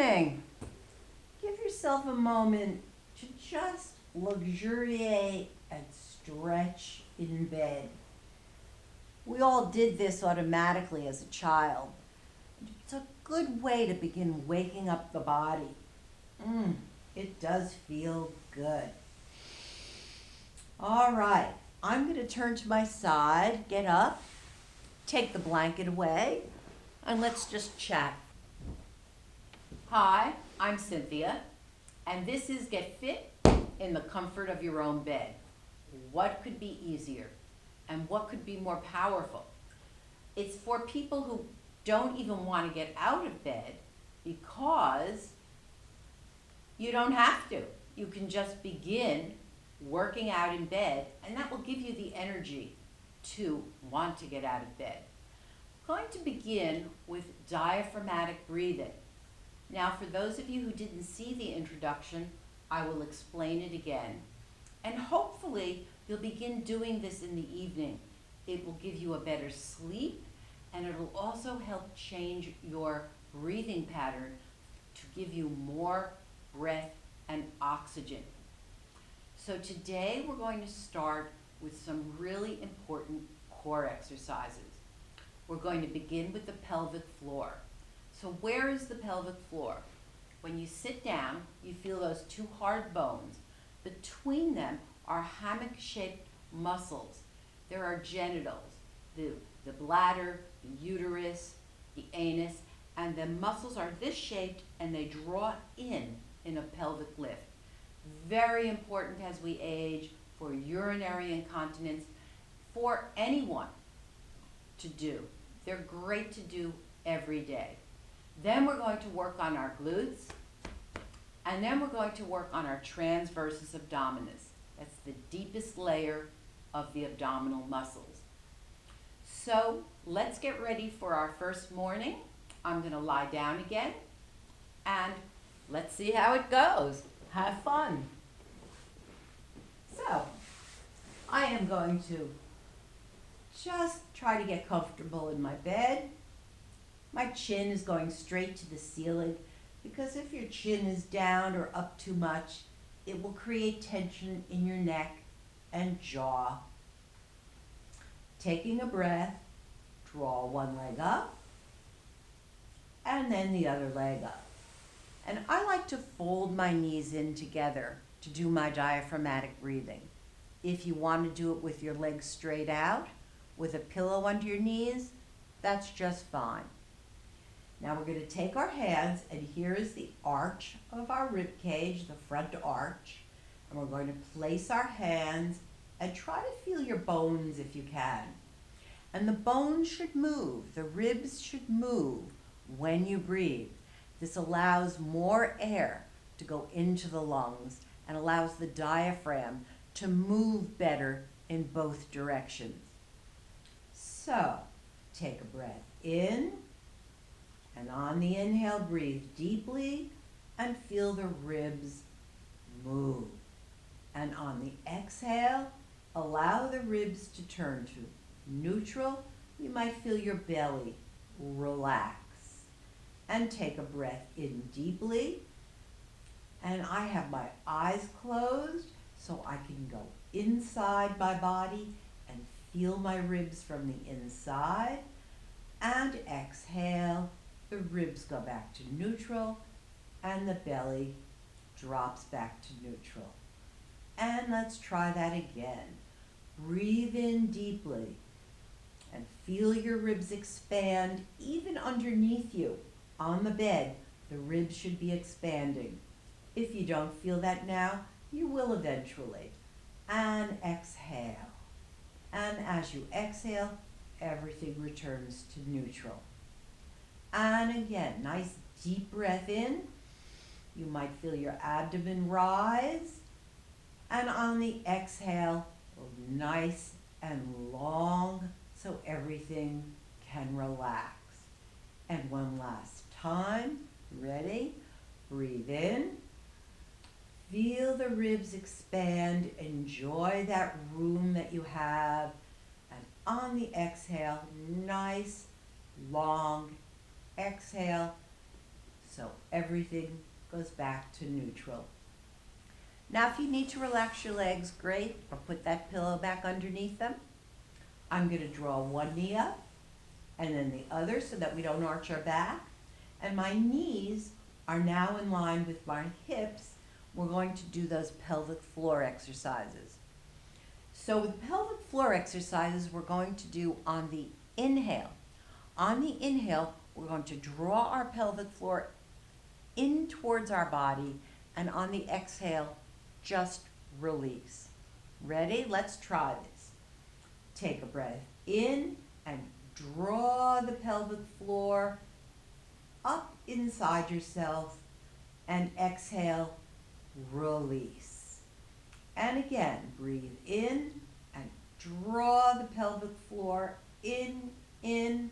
morning. Give yourself a moment to just luxuriate and stretch in bed. We all did this automatically as a child. It's a good way to begin waking up the body. It does feel good. All right, I'm going to turn to my side, get up, take the blanket away, and let's just chat. Hi, I'm Cynthia, and this is Get Fit in the Comfort of Your Own Bed. What could be easier, and what could be more powerful? It's for people who don't even want to get out of bed because you don't have to. You can just begin working out in bed, and that will give you the energy to want to get out of bed. I'm going to begin with diaphragmatic breathing. Now, for those of you who didn't see the introduction, I will explain it again. And hopefully, you'll begin doing this in the evening. It will give you a better sleep, and it will also help change your breathing pattern to give you more breath and oxygen. So today, we're going to start with some really important core exercises. We're going to begin with the pelvic floor. So where is the pelvic floor? When you sit down, you feel those two hard bones. Between them are hammock-shaped muscles. There are genitals, the bladder, the uterus, the anus, and the muscles are this shaped and they draw in a pelvic lift. Very important as we age for urinary incontinence, for anyone to do. They're great to do every day. Then we're going to work on our glutes, and then we're going to work on our transversus abdominis. That's the deepest layer of the abdominal muscles. So let's get ready for our first morning. I'm going to lie down again, and let's see how it goes. Have fun. So I am going to just try to get comfortable in my bed. My chin is going straight to the ceiling because if your chin is down or up too much, it will create tension in your neck and jaw. Taking a breath, draw one leg up and then the other leg up. And I like to fold my knees in together to do my diaphragmatic breathing. If you want to do it with your legs straight out, with a pillow under your knees, that's just fine. Now we're going to take our hands, and here is the arch of our rib cage, the front arch. And we're going to place our hands and try to feel your bones if you can. And the bones should move, the ribs should move when you breathe. This allows more air to go into the lungs and allows the diaphragm to move better in both directions. So, take a breath in, and on the inhale, breathe deeply and feel the ribs move. And on the exhale, allow the ribs to turn to neutral. You might feel your belly relax. And take a breath in deeply. And I have my eyes closed so I can go inside my body and feel my ribs from the inside. And exhale, the ribs go back to neutral and the belly drops back to neutral. And let's try that again. Breathe in deeply and feel your ribs expand even underneath you. On the bed, the ribs should be expanding. If you don't feel that now, you will eventually. And exhale. And as you exhale, everything returns to neutral. And again, nice deep breath in. You might feel your abdomen rise. And on the exhale, nice and long so everything can relax. And one last time. Ready? Breathe in. Feel the ribs expand. Enjoy that room that you have. And on the exhale, nice, long exhale. So everything goes back to neutral. Now if you need to relax your legs, great, or put that pillow back underneath them. I'm going to draw one knee up and then the other so that we don't arch our back. And my knees are now in line with my hips. We're going to do those pelvic floor exercises. So with pelvic floor exercises, we're going to do on the inhale. On the inhale, we're going to draw our pelvic floor in towards our body, and on the exhale, just release. Ready? Let's try this. Take a breath in and draw the pelvic floor up inside yourself, and exhale, release. And again, breathe in and draw the pelvic floor in, and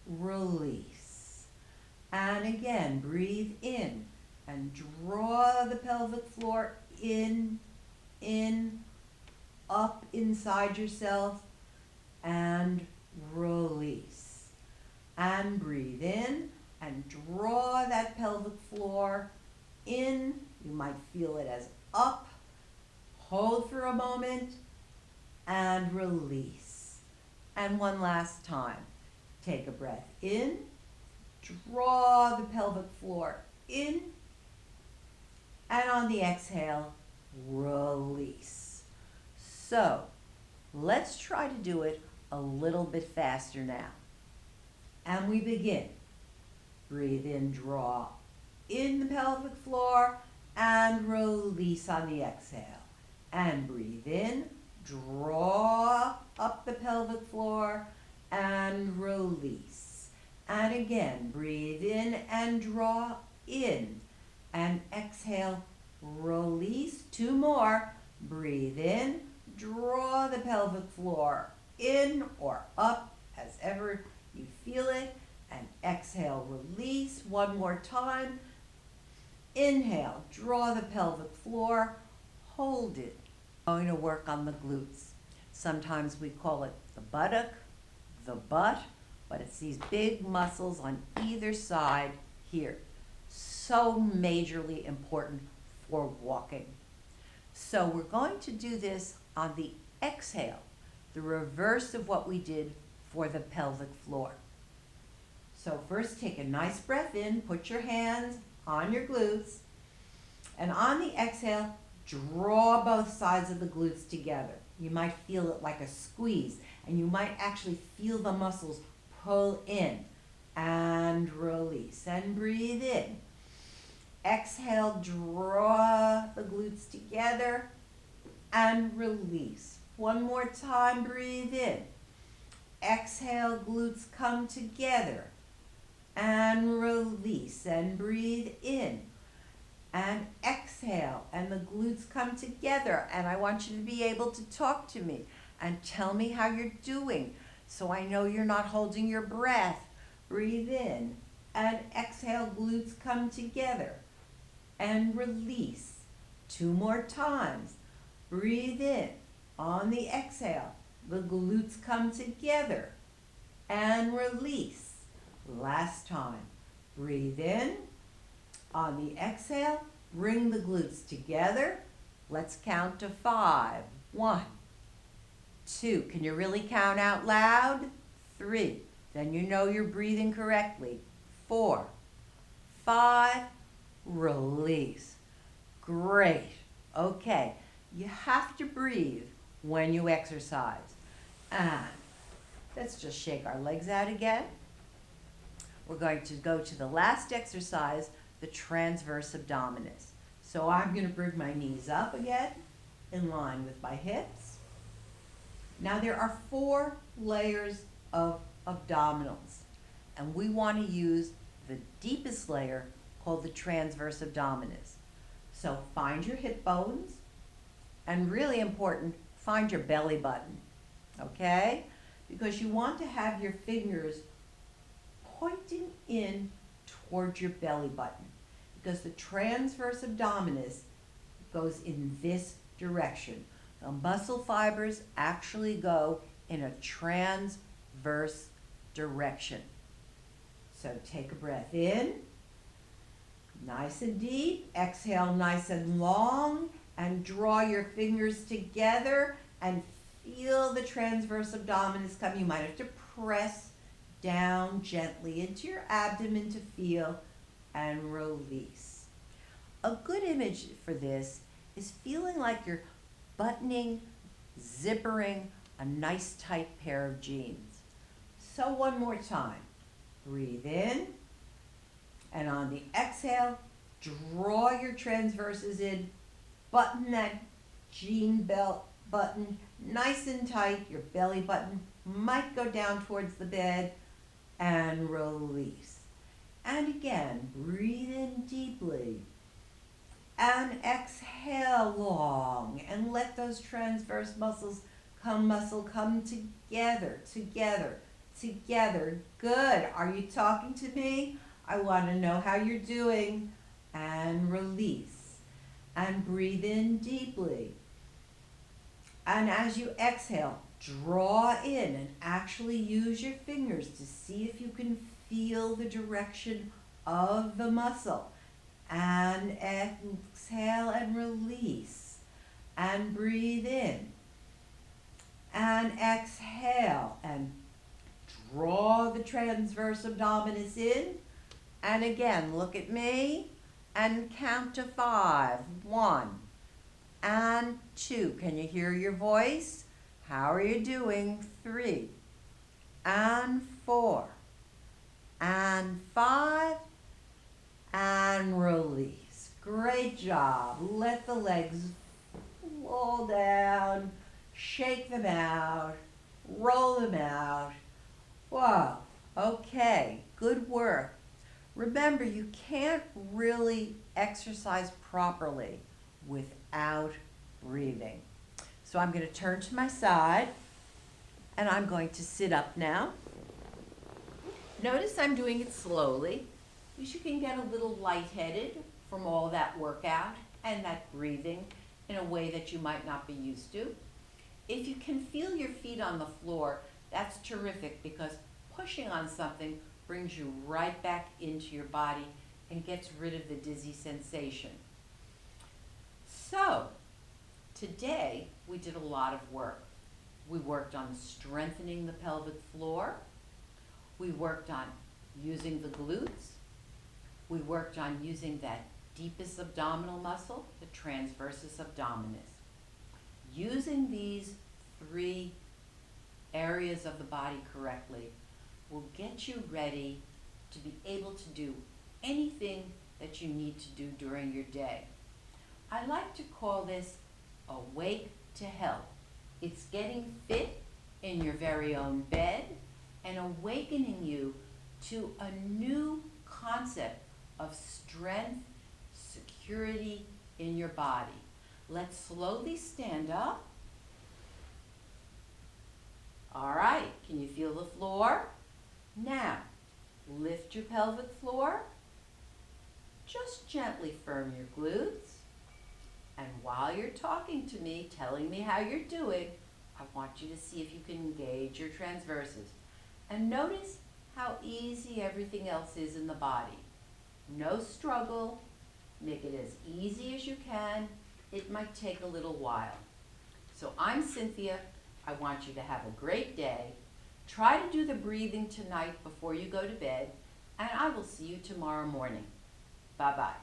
release. And again, breathe in and draw the pelvic floor in, up inside yourself, and release. And breathe in and draw that pelvic floor in. You might feel it as up. Hold for a moment and release. And one last time. Take a breath in. Draw the pelvic floor in. And on the exhale, release. So let's try to do it a little bit faster now. And we begin. Breathe in, draw in the pelvic floor, and release on the exhale. And breathe in, draw up the pelvic floor, and release. And again, breathe in and draw in, and exhale, release. Two more. Breathe in, draw the pelvic floor in or up as ever you feel it, and exhale, release. One more time. Inhale, draw the pelvic floor, hold it. We're going to work on the glutes. Sometimes we call it the buttock, the butt, but it's these big muscles on either side here. So majorly important for walking. So we're going to do this on the exhale, the reverse of what we did for the pelvic floor. So first take a nice breath in, put your hands on your glutes, and on the exhale, draw both sides of the glutes together. You might feel it like a squeeze, and you might actually feel the muscles pull in and release. And breathe in. Exhale, draw the glutes together and release. One more time, breathe in. Exhale, glutes come together and release. And breathe in and exhale, and the glutes come together. And I want you to be able to talk to me and tell me how you're doing so I know you're not holding your breath. Breathe in and exhale, glutes come together and release. Two more times. Breathe in. On the exhale, the glutes come together and release. Last time. Breathe in. On the exhale, bring the glutes together. Let's count to 5. 1, 2. Can you really count out loud? 3. Then you know you're breathing correctly. 4, 5. Release. Great. Okay. You have to breathe when you exercise. And let's just shake our legs out again. We're going to go to the last exercise, the transverse abdominis. So I'm going to bring my knees up again in line with my hips. Now there are 4 layers of abdominals, and we want to use the deepest layer called the transverse abdominis. So find your hip bones, and really important, find your belly button, okay? Because you want to have your fingers pointing in towards your belly button, because the transverse abdominis goes in this direction. The muscle fibers actually go in a transverse direction. So take a breath in, nice and deep. Exhale nice and long, and draw your fingers together and feel the transverse abdominis come. You might have to press down gently into your abdomen to feel, and release. A good image for this is feeling like you're buttoning, zippering a nice tight pair of jeans. So one more time. Breathe in, and on the exhale, draw your transverses in, button that jean belt button nice and tight. Your belly button might go down towards the bed, and release. And again, breathe in deeply and exhale long, and let those transverse muscle come together, together. Good. Are you talking to me? I want to know how you're doing. And release. And breathe in deeply. And as you exhale, draw in and actually use your fingers to see if you can feel the direction of the muscle. And exhale and release. And breathe in. And exhale and draw the transverse abdominis in. And again, look at me and count to 5. 1 and 2. Can you hear your voice? How are you doing? 3 and 4 and 5 and release. Great job. Let the legs fall down, shake them out, roll them out. Wow. Okay, good work. Remember, you can't really exercise properly without breathing. So I'm going to turn to my side, and I'm going to sit up now. Notice I'm doing it slowly, because you can get a little lightheaded from all that workout and that breathing in a way that you might not be used to. If you can feel your feet on the floor, that's terrific, because pushing on something brings you right back into your body and gets rid of the dizzy sensation. So, today we did a lot of work. We worked on strengthening the pelvic floor. We worked on using the glutes. We worked on using that deepest abdominal muscle, the transversus abdominis. Using these 3 areas of the body correctly will get you ready to be able to do anything that you need to do during your day. I like to call this awake to health. It's getting fit in your very own bed and awakening you to a new concept of strength, security in your body. Let's slowly stand up. All right, can you feel the floor? Now, lift your pelvic floor. Just gently firm your glutes. And while you're talking to me, telling me how you're doing, I want you to see if you can engage your transverses. And notice how easy everything else is in the body. No struggle. Make it as easy as you can. It might take a little while. So I'm Cynthia. I want you to have a great day. Try to do the breathing tonight before you go to bed, and I will see you tomorrow morning. Bye-bye.